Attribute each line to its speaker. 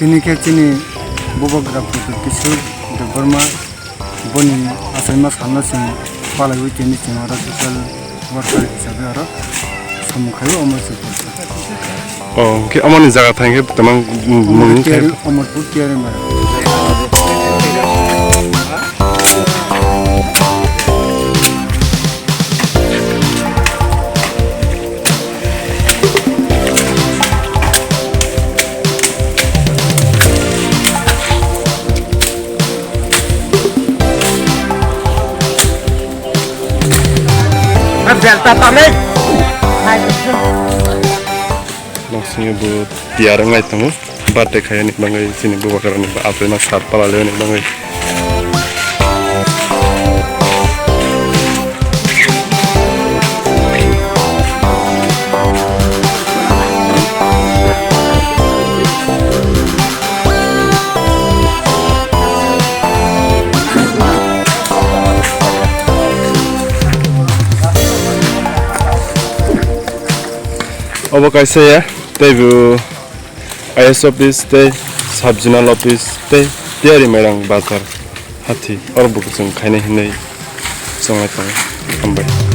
Speaker 1: tini ke tini Bubagra Pradyot kisur de Burma boni achaima sanna sing pali wi tini sing ora social worker hisabe ora samukhayo omor
Speaker 2: Ki amani jaga thange tamang mung
Speaker 1: tiari omor put tiari mara
Speaker 2: Maksudnya bu tiara ngai tangu bate kaya nih bangai sini Bubagra nih apa nak sar pala leo nih bangai अब कैसे है तेबु IS office ते सबजिनल ऑफिस ते तियारी मेरांग बाजार हाथी और बुक जों खायने हिनै संगाय थाङो हामबाय